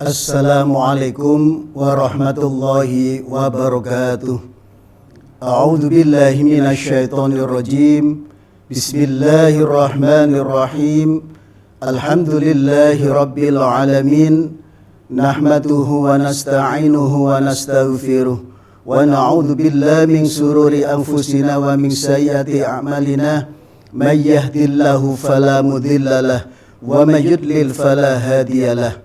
Assalamualaikum warahmatullahi wabarakatuh. A'udzu billahi minasy syaithanir rajim. Bismillahirrahmanirrahim. Alhamdulillahi rabbil alamin. Nahmaduhu wa nasta'inuhu wa nastaghfiruh. Wa na'udzu billahi min sururi anfusina wa min sayyiati a'malina. May yahdihillahu fala mudilla lahu wa may yudlil fala hadiya lahu.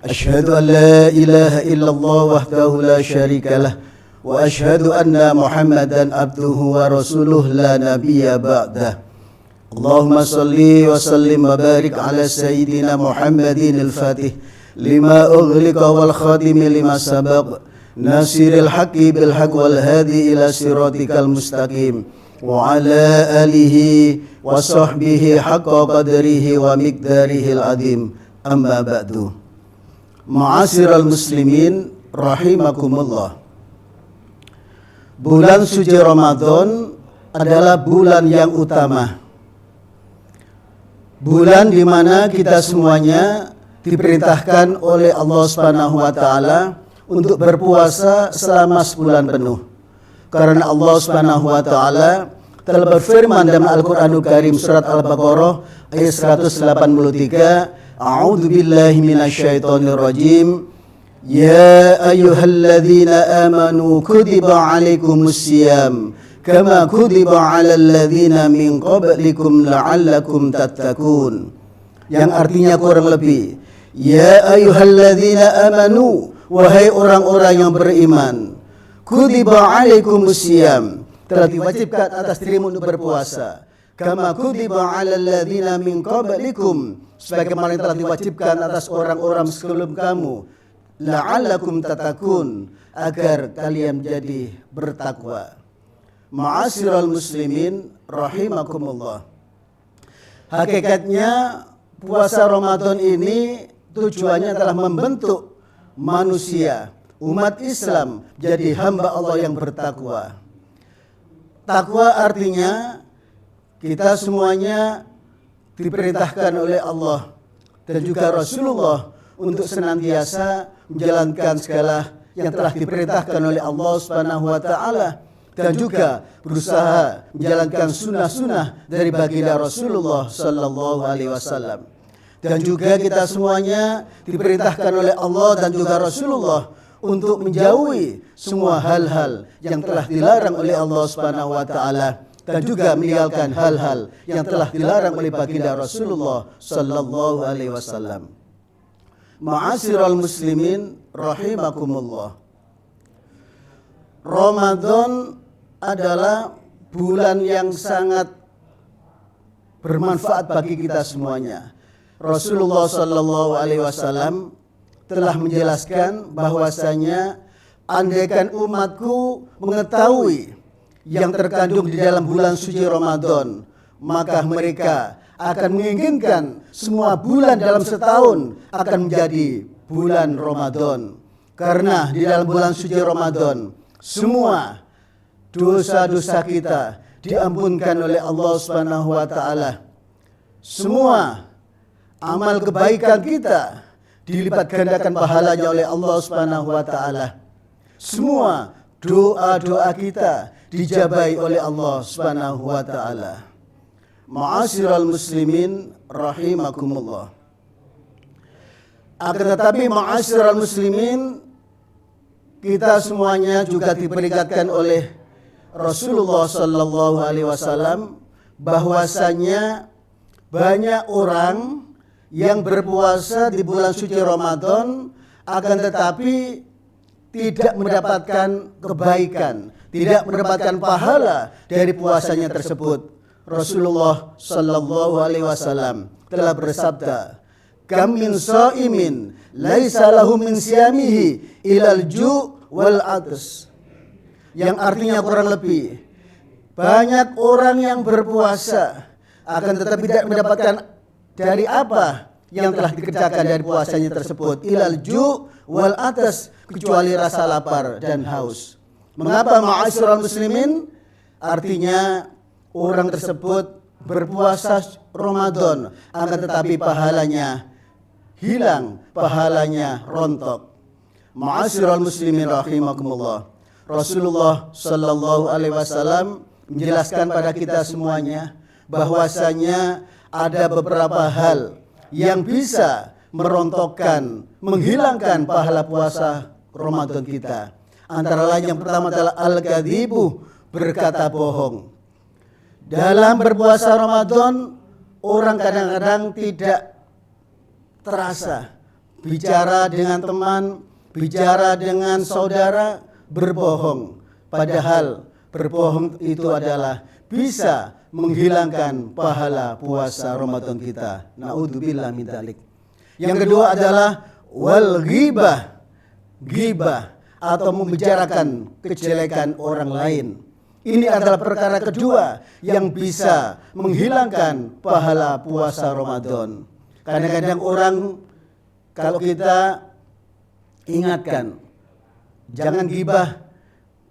أشهد أن لا إله إلا الله وحده لا شريك له وأشهد أن محمدا عبده ورسوله لا نبي بعده اللهم صل وسلم وبارك على سيدنا محمد الفاتح لما أغلق والخاتم لما سبق ناصر الحق بالحق والهادي إلى صراطك المستقيم وعلى آله وصحبه حق قدره ومقداره العظيم أما بعد. Ma'asyiral muslimin rahimakumullah. Bulan suci Ramadan adalah bulan yang utama. Bulan di mana kita semuanya diperintahkan oleh Allah Subhanahu wa taala untuk berpuasa selama sebulan penuh. Karena Allah Subhanahu wa taala telah berfirman dalam Al-Qur'anul Karim surat Al-Baqarah ayat 183, A'udzu billahi minasyaitonir rajim. Ya ayyuhalladzina amanu kutiba 'alaikumusiyam kama kutiba 'alal ladzina min qablikum la'allakum tattaqun. Yang artinya kurang lebih, ya ayyuhalladzina amanu, wahai orang-orang yang beriman, kutiba 'alaikumusiyam, telah diwajibkan atas dirimu untuk berpuasa. Kama kutiba 'alal ladzina min qablikum, sebagaimana telah diwajibkan atas orang-orang sebelum kamu, la'allakum tattaqun, agar kalian menjadi bertakwa. Ma'asyiral muslimin rahimakumullah. Hakikatnya puasa Ramadan ini tujuannya adalah membentuk manusia, umat Islam, jadi hamba Allah yang bertakwa. Takwa artinya kita semuanya diperintahkan oleh Allah dan juga Rasulullah untuk senantiasa menjalankan segala yang telah diperintahkan oleh Allah Subhanahu wa taala dan juga berusaha menjalankan sunnah-sunnah dari baginda Rasulullah sallallahu alaihi wasallam. Dan juga kita semuanya diperintahkan oleh Allah dan juga Rasulullah untuk menjauhi semua hal-hal yang telah dilarang oleh Allah Subhanahu wa taala dan juga meninggalkan hal-hal yang telah dilarang oleh baginda Rasulullah sallallahu alaihi wasallam. Ma'asyiral muslimin rahimakumullah. Ramadan adalah bulan yang sangat bermanfaat bagi kita semuanya. Rasulullah sallallahu alaihi wasallam telah menjelaskan bahwasanya andaikan umatku mengetahui yang terkandung di dalam bulan suci Ramadan, maka mereka akan menginginkan semua bulan dalam setahun akan menjadi bulan Ramadan. Karena di dalam bulan suci Ramadan semua dosa-dosa kita diampunkan oleh Allah Subhanahu wa taala. Semua amal kebaikan kita dilipat gandakan pahalanya oleh Allah Subhanahu wa taala. Semua doa-doa kita dijabahi oleh Allah Subhanahu wa taala. Ma'asyiral muslimin rahimakumullah. Akan tetapi ma'asyiral muslimin, kita semuanya juga diperingatkan oleh Rasulullah sallallahu alaihi wasallam bahwasanya banyak orang yang berpuasa di bulan suci Ramadan akan tetapi tidak mendapatkan kebaikan, tidak mendapatkan pahala dari puasanya tersebut. Rasulullah sallallahu alaihi wasallam telah bersabda, "Kam min shaimin laisa lahu min siyamihi ilal ju' wal 'atas." Yang artinya kurang lebih, banyak orang yang berpuasa akan tetapi tidak mendapatkan dari apa yang telah dikerjakan dari puasanya tersebut, ilal ju' wal 'atas, kecuali rasa lapar dan haus. Mengapa ma'asyiral muslimin? Artinya orang tersebut berpuasa Ramadan akan tetapi pahalanya hilang, pahalanya rontok. Ma'asyiral muslimin rahimakumullah. Rasulullah sallallahu alaihi wasallam menjelaskan pada kita semuanya bahwasanya ada beberapa hal yang bisa merontokkan, menghilangkan pahala puasa Ramadan kita. Antara lain yang pertama adalah al-kadzibu, berkata bohong. Dalam berpuasa Ramadan, orang kadang-kadang tidak terasa bicara dengan teman, bicara dengan saudara, berbohong. Padahal berbohong itu adalah bisa menghilangkan pahala puasa Ramadan kita. Naudzubillah min dzalik. Yang kedua adalah wal ghibah, ghibah atau membicarakan kejelekan orang lain. Ini adalah perkara kedua yang bisa menghilangkan pahala puasa Ramadan. Kadang-kadang orang, kalau kita ingatkan, jangan ghibah,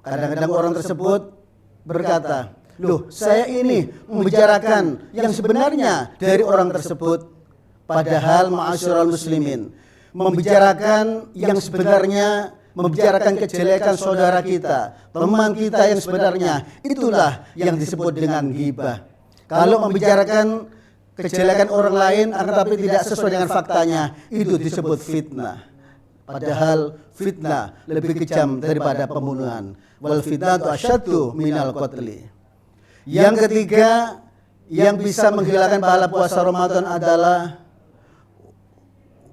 kadang-kadang orang tersebut berkata, loh, saya ini membicarakan yang sebenarnya dari orang tersebut. Padahal ma'asyiral muslimin, membicarakan yang sebenarnya, membicarakan kejelekan saudara kita, teman kita yang sebenarnya, itulah yang disebut dengan ghibah. Kalau membicarakan kejelekan orang lain akan tapi tidak sesuai dengan faktanya, itu disebut fitnah. Padahal fitnah lebih kejam daripada pembunuhan. Wal fitnatu asyaddu minal qatli. Yang ketiga yang bisa menghilangkan pahala puasa Ramadan adalah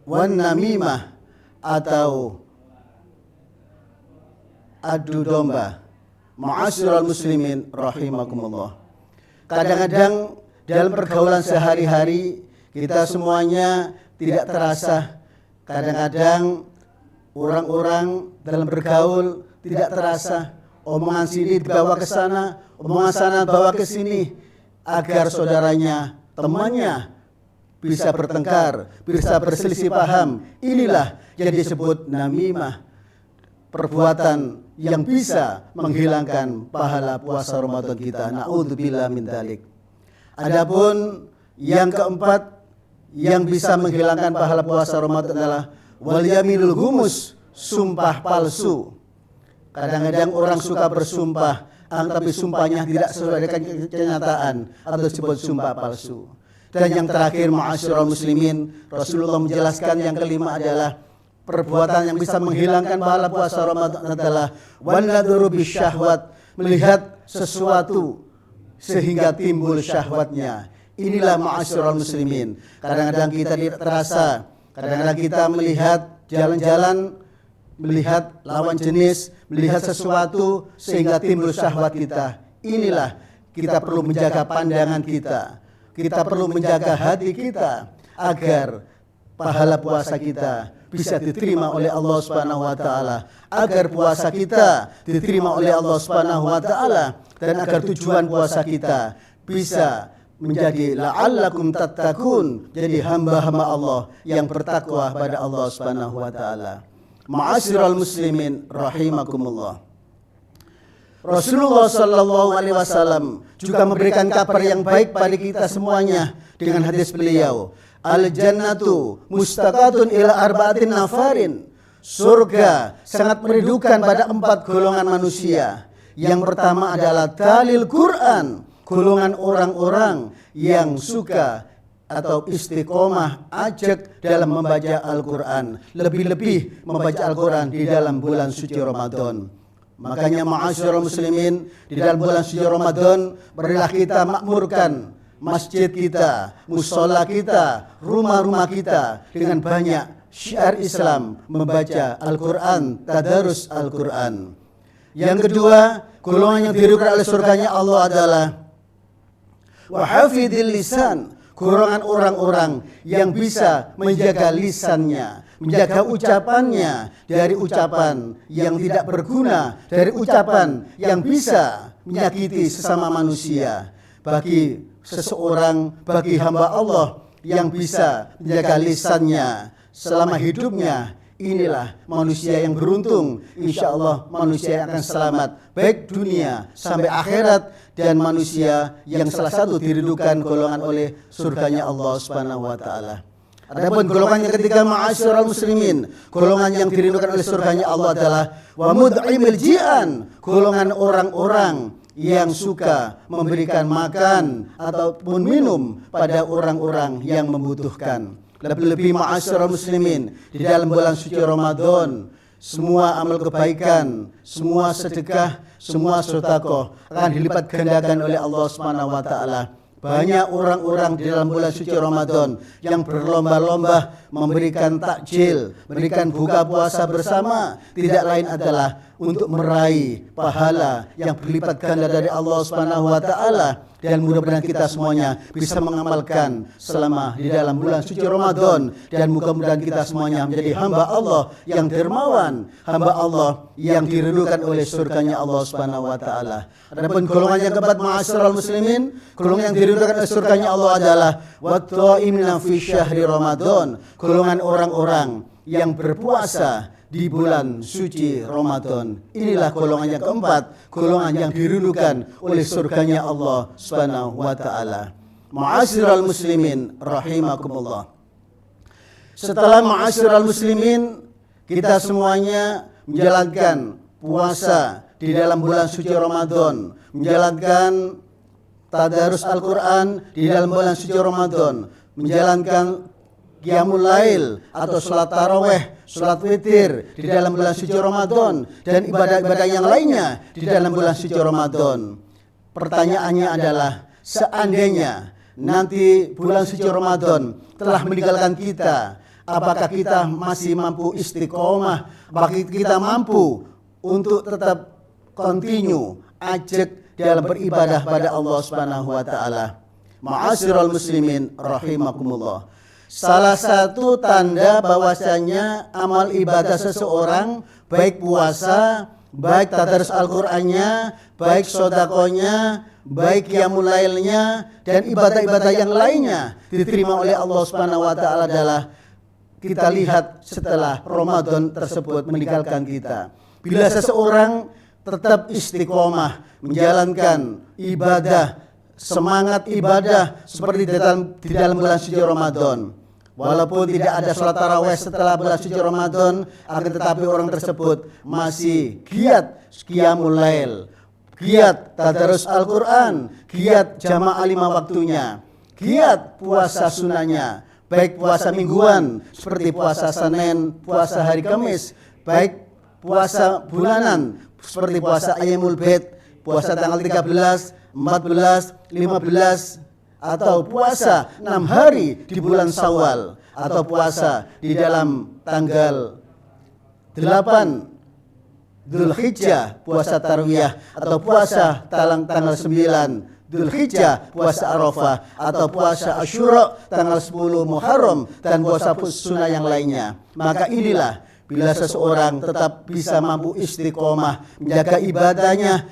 wan namimah atau adu domba. Ma'asyiral muslimin rahimakumullah. Kadang-kadang dalam pergaulan sehari-hari kita semuanya tidak terasa, kadang-kadang orang-orang dalam bergaul tidak terasa, omongan sini dibawa ke sana, omongan sana bawa ke sini, agar saudaranya, temannya bisa bertengkar, bisa berselisih paham. Inilah yang disebut namimah, perbuatan yang bisa menghilangkan pahala puasa Ramadan kita. Naudzubillah min dzalik. Adapun yang keempat yang bisa menghilangkan pahala puasa Ramadan adalah wal yaminul humus, sumpah palsu. Kadang-kadang orang suka bersumpah, tapi sumpahnya tidak sesuai dengan kenyataan atau disebut sumpah palsu. Dan yang terakhir ma'asyiral muslimin, Rasulullah menjelaskan yang kelima adalah perbuatan yang bisa menghilangkan pahala puasa Ramadan adalah wan nadhuru bisyahwat, melihat sesuatu sehingga timbul syahwatnya. Inilah ma'asyiral muslimin. Kadang-kadang kita tidak terasa, kadang-kadang kita melihat jalan-jalan, melihat lawan jenis, melihat sesuatu sehingga timbul syahwat kita. Inilah kita perlu menjaga pandangan kita. Kita perlu menjaga hati kita agar pahala puasa kita bisa diterima oleh Allah Subhanahu wa taala, agar puasa kita diterima oleh Allah Subhanahu wa taala, dan agar tujuan puasa kita bisa menjadi la'allakum tattaqun, jadi hamba-hamba Allah yang bertakwa pada Allah Subhanahu wa taala. Ma'asyiral muslimin rahimakumullah. Rasulullah sallallahu alaihi wasallam juga memberikan kabar yang baik pada kita semuanya dengan hadis beliau, al-jannatu mustaqatun ila arba'atin nafarin. Surga sangat merindukan pada 4 golongan manusia. Yang pertama adalah talil Quran, golongan orang-orang yang suka atau istiqomah ajak dalam membaca Al-Quran, lebih-lebih membaca Al-Quran di dalam bulan suci Ramadan. Makanya ma'asyiral muslimin, di dalam bulan suci Ramadan marilah kita makmurkan masjid kita, musola kita, rumah-rumah kita dengan banyak syiar Islam, membaca Al-Quran, tadarus Al-Quran. Yang kedua, golongan yang diridhoi oleh surganya Allah adalah wahafidil lisan, golongan orang-orang yang bisa menjaga lisannya, menjaga ucapannya dari ucapan yang tidak berguna, dari ucapan yang bisa menyakiti sesama manusia. Bagi seseorang, bagi hamba Allah yang bisa menjaga lisannya selama hidupnya, inilah manusia yang beruntung. Insya Allah manusia yang akan selamat baik dunia sampai akhirat, dan manusia yang salah satu dirindukan golongan oleh surganya Allah Subhanahu wa taala. Adapun golongan yang ketiga, ma'asyiral muslimin, golongan yang dirindukan oleh surganya Allah adalah wa mud'imil ji'an, golongan orang-orang yang suka memberikan makan ataupun minum pada orang-orang yang membutuhkan. Lebih-lebih ma'asyiral muslimin, di dalam bulan suci Ramadan, semua amal kebaikan, semua sedekah, semua sedekah akan dilipat gandakan oleh Allah Subhanahu wa taala. Banyak orang-orang di dalam bulan suci Ramadan yang berlomba-lomba memberikan takjil, memberikan buka puasa bersama, tidak lain adalah untuk meraih pahala yang berlipat ganda dari Allah Subhanahu wa taala. Dan mudah-mudahan kita semuanya bisa mengamalkan selama di dalam bulan suci Ramadan, dan mudah-mudahan kita semuanya menjadi hamba Allah yang dermawan, hamba Allah yang dirindukan oleh surganya Allah Subhanahu wa taala. Adapun golongan yang keempat, ma'asyiral muslimin, golongan yang dirindukan oleh surganya Allah adalah wat-ta'imina fi syahri Ramadan, golongan orang-orang yang berpuasa di bulan suci Ramadan. Inilah golongan yang keempat, golongan yang dirindukan oleh surganya Allah Subhanahu wa taala. Ma'asyiral muslimin rahimakumullah. Setelah ma'asyiral muslimin, kita semuanya menjalankan puasa di dalam bulan suci Ramadan, menjalankan tadarus Al-Qur'an di dalam bulan suci Ramadan, menjalankan Qiyamul Lail atau salat tarawih, salat witir di dalam bulan suci Ramadan, dan ibadah-ibadah yang lainnya di dalam bulan suci Ramadan. Pertanyaannya adalah, seandainya nanti bulan suci Ramadan telah meninggalkan kita, apakah kita masih mampu istiqomah? Apakah kita mampu untuk tetap continue, ajak dalam beribadah pada Allah Subhanahu wa taala? Ma'asyiral muslimin rahimakumullah. Salah satu tanda bahwasanya amal ibadah seseorang, baik puasa, baik tadarus Al-Qur'annya, baik sedekahnya, baik qiyamul lailnya, dan ibadah-ibadah yang lainnya diterima oleh Allah Subhanahu wa taala adalah kita lihat setelah Ramadan tersebut meninggalkan kita. Bila seseorang tetap istiqomah menjalankan ibadah, semangat ibadah seperti di dalam bulan suci Ramadan, walaupun tidak ada salat tarawih setelah bulan suci Ramadan, akan tetapi orang tersebut masih giat qiyamul lail, giat tadarus Al-Qur'an, giat jamaah 5 waktunya, giat puasa sunahnya, baik puasa mingguan seperti puasa Senin, puasa hari Kamis, baik puasa bulanan seperti puasa Ayyamul Bid, puasa tanggal 13, 14, 15, atau puasa 6 hari di bulan Syawal, atau puasa di dalam tanggal 8 Dzulhijjah, puasa Tarwiyah, atau puasa tanggal 9 Dzulhijjah, puasa Arafah, atau puasa Asyura tanggal 10 Muharram, dan puasa sunnah yang lainnya. Maka inilah bila seseorang tetap bisa mampu istiqomah menjaga ibadahnya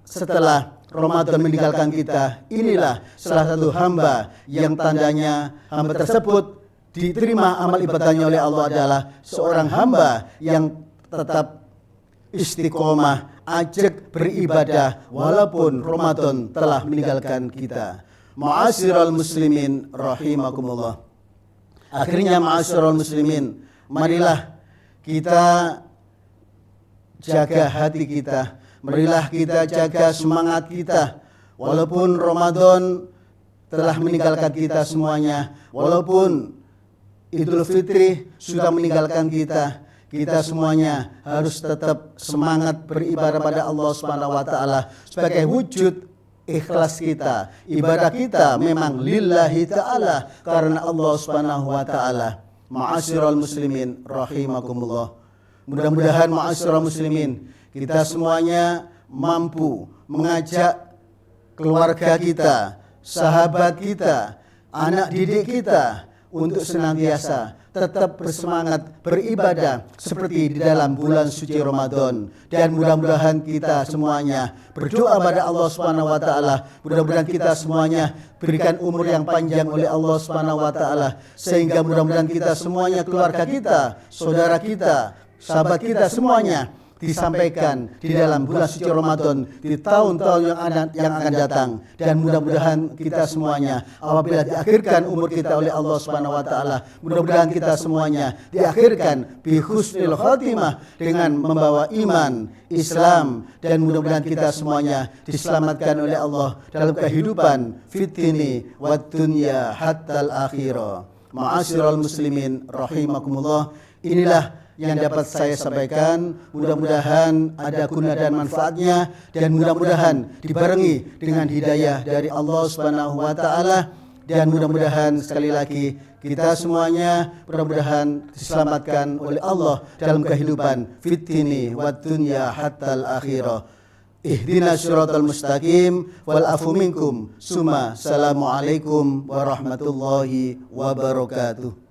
setelah Ramadan meninggalkan kita, inilah salah satu hamba yang tandanya hamba tersebut diterima amal ibadahnya oleh Allah adalah seorang hamba yang tetap istiqomah, ajak beribadah walaupun Ramadan telah meninggalkan kita. Ma'asyiral muslimin rahimakumullah. Akhirnya ma'asyiral muslimin, marilah kita jaga hati kita, marilah kita jaga semangat kita. Walaupun Ramadan telah meninggalkan kita semuanya, walaupun Idul Fitri sudah meninggalkan kita, kita semuanya harus tetap semangat beribadah pada Allah Subhanahu wa taala sebagai wujud ikhlas kita. Ibadah kita memang lillahi taala karena Allah Subhanahu wa taala. Ma'asyiral muslimin rahimakumullah. Mudah-mudahan ma'asyiral muslimin, kita semuanya mampu mengajak keluarga kita, sahabat kita, anak didik kita untuk senantiasa tetap bersemangat beribadah seperti di dalam bulan suci Ramadan. Dan mudah-mudahan kita semuanya berdoa pada Allah Subhanahu wa taala, mudah-mudahan kita semuanya berikan umur yang panjang oleh Allah Subhanahu wa taala, sehingga mudah-mudahan kita semuanya, keluarga kita, saudara kita, sahabat kita semuanya disampaikan di dalam bulan suci Ramadan di tahun-tahun yang akan datang, dan mudah-mudahan kita semuanya apabila diakhirkan umur kita oleh Allah Subhanahu wa taala, mudah-mudahan kita semuanya diakhirkan bi husnil khatimah dengan membawa iman, Islam, dan mudah-mudahan kita semuanya diselamatkan oleh Allah dalam kehidupan fitini wad dunya hatta al akhirah. Ma'asyiral muslimin rahimakumullah, inilah yang dapat saya sampaikan. Mudah-mudahan ada guna dan manfaatnya, dan mudah-mudahan dibarengi dengan hidayah dari Allah Subhanahu wa taala, dan mudah-mudahan sekali lagi kita semuanya mudah-mudahan diselamatkan oleh Allah dalam kehidupan fitini wad dunya hatta al akhirah. Ihdinas siratal mustaqim wal afu minkum. Assalamualaikum warahmatullahi wabarakatuh.